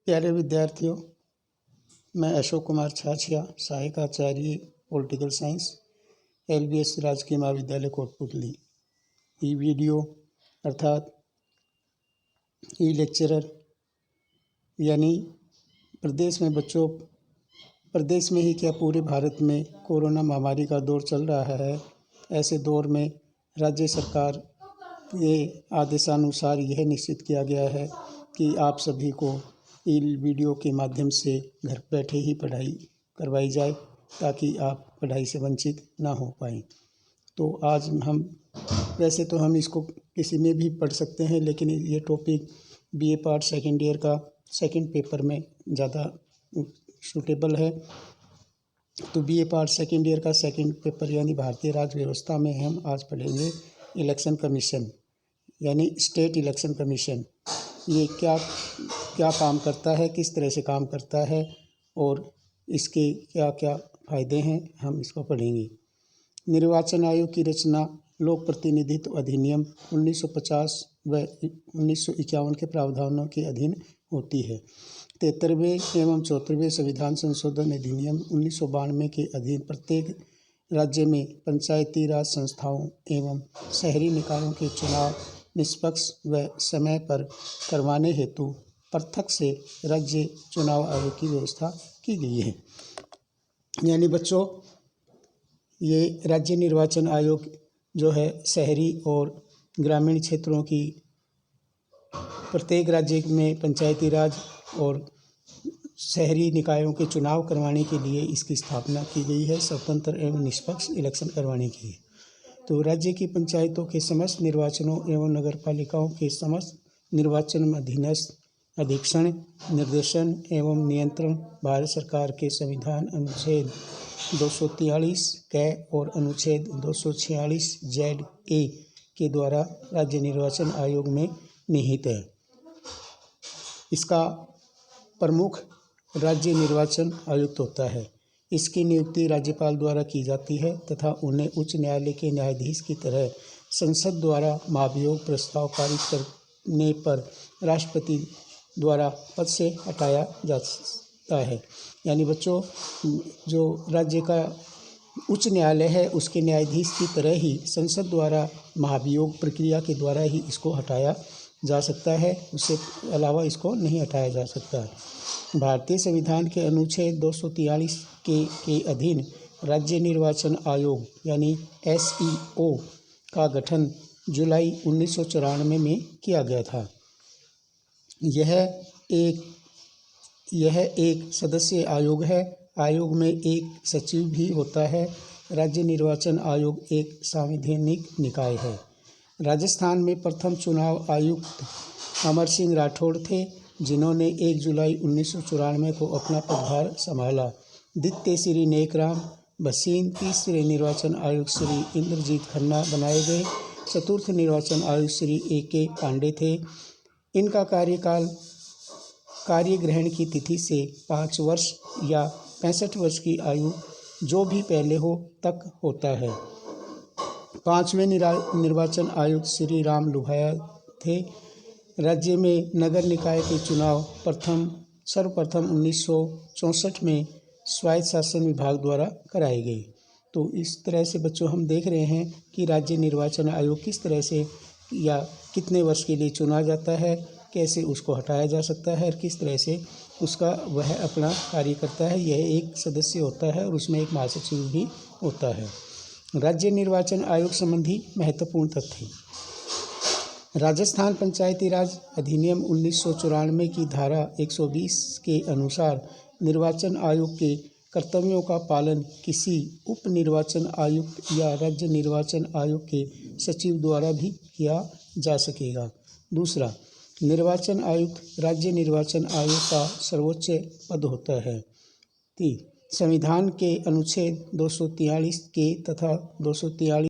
प्यारे विद्यार्थियों, मैं अशोक कुमार छाछिया, सहायक आचार्य पॉलिटिकल साइंस, LBS राजकीय महाविद्यालय कोटपुतली। ई वीडियो अर्थात ई लेक्चरर यानी प्रदेश में ही क्या पूरे भारत में कोरोना महामारी का दौर चल रहा है। ऐसे दौर में राज्य सरकार के आदेशानुसार यह निश्चित किया गया है कि आप सभी को ई वीडियो के माध्यम से घर बैठे ही पढ़ाई करवाई जाए ताकि आप पढ़ाई से वंचित ना हो पाएँ। तो आज हम वैसे तो हम इसको किसी में भी पढ़ सकते हैं, लेकिन ये topic BA part second year का सेकंड पेपर में ज़्यादा सूटेबल है। तो BA पार्ट सेकेंड ईयर का सेकंड पेपर यानी भारतीय राज्य व्यवस्था में हम आज पढ़ेंगे इलेक्शन कमीशन यानी स्टेट इलेक्शन कमीशन। ये क्या काम करता है, किस तरह से काम करता है और इसके क्या क्या फ़ायदे हैं, हम इसको पढ़ेंगे। निर्वाचन आयोग की रचना लोक प्रतिनिधित्व अधिनियम 1950 व 1951 के प्रावधानों के अधीन होती है। 73वें एवं 74वें संविधान संशोधन अधिनियम 1992 के अधीन प्रत्येक राज्य में पंचायती राज संस्थाओं एवं शहरी निकायों के चुनाव निष्पक्ष व समय पर करवाने हेतु पृथक से राज्य चुनाव आयोग की व्यवस्था की गई है। यानी बच्चों, ये राज्य निर्वाचन आयोग जो है शहरी और ग्रामीण क्षेत्रों की प्रत्येक राज्य में पंचायती राज और शहरी निकायों के चुनाव करवाने के लिए इसकी स्थापना की गई है, स्वतंत्र एवं निष्पक्ष इलेक्शन करवाने के लिए। तो राज्य की पंचायतों के समस्त निर्वाचनों एवं नगर पालिकाओं के समस्त निर्वाचन में अधीनस्थ अधीक्षण, निर्देशन एवं नियंत्रण भारत सरकार के संविधान अनुच्छेद 243 क और अनुच्छेद 246 ZA के द्वारा राज्य निर्वाचन आयोग में निहित है। इसका प्रमुख राज्य निर्वाचन आयुक्त होता है। इसकी नियुक्ति राज्यपाल द्वारा की जाती है तथा उन्हें उच्च न्यायालय के न्यायाधीश की तरह संसद द्वारा महाभियोग प्रस्ताव पारित करने पर राष्ट्रपति द्वारा पद से हटाया जा सकता है। यानी बच्चों, जो राज्य का उच्च न्यायालय है उसके न्यायाधीश की तरह ही संसद द्वारा महाभियोग प्रक्रिया के द्वारा ही इसको हटाया जा सकता है, उससे अलावा इसको नहीं हटाया जा सकता। भारतीय संविधान के अनुच्छेद 243 के अधीन राज्य निर्वाचन आयोग यानी SEO का गठन जुलाई 1994 में किया गया था। यह एक सदस्य आयोग है। आयोग में एक सचिव भी होता है। राज्य निर्वाचन आयोग एक संवैधानिक निकाय है। राजस्थान में प्रथम चुनाव आयुक्त अमर सिंह राठौड़ थे, जिन्होंने 1 जुलाई 1994 को अपना पदभार संभाला। द्वितीय श्री नेकराम भसीन, तीसरे निर्वाचन आयुक्त श्री इंद्रजीत खन्ना बनाए गए। चतुर्थ निर्वाचन आयुक्त श्री AK पांडे थे। इनका कार्य ग्रहण की तिथि से 5 वर्ष या 65 वर्ष की आयु जो भी पहले हो तक होता है। 5वें निर्वाचन आयुक्त श्री राम लुभाया थे। राज्य में नगर निकाय के चुनाव सर्वप्रथम 1964 में स्वायत्त शासन विभाग द्वारा कराए गए। तो इस तरह से बच्चों हम देख रहे हैं कि राज्य निर्वाचन आयोग किस तरह से या कितने वर्ष के लिए चुना जाता है, कैसे उसको हटाया जा सकता है और किस तरह से उसका वह अपना कार्य करता है। यह एक सदस्य होता है और उसमें एक महासचिव भी होता है। राज्य निर्वाचन आयोग संबंधी महत्वपूर्ण तथ्य। राजस्थान पंचायती राज अधिनियम 1994 की धारा 120 के अनुसार निर्वाचन आयोग के कर्तव्यों का पालन किसी उप निर्वाचन आयुक्त या राज्य निर्वाचन आयोग के सचिव द्वारा भी किया जा सकेगा। दूसरा, निर्वाचन आयुक्त राज्य निर्वाचन आयोग का सर्वोच्च पद होता है। 3. संविधान के अनुच्छेद 243 के तथा 243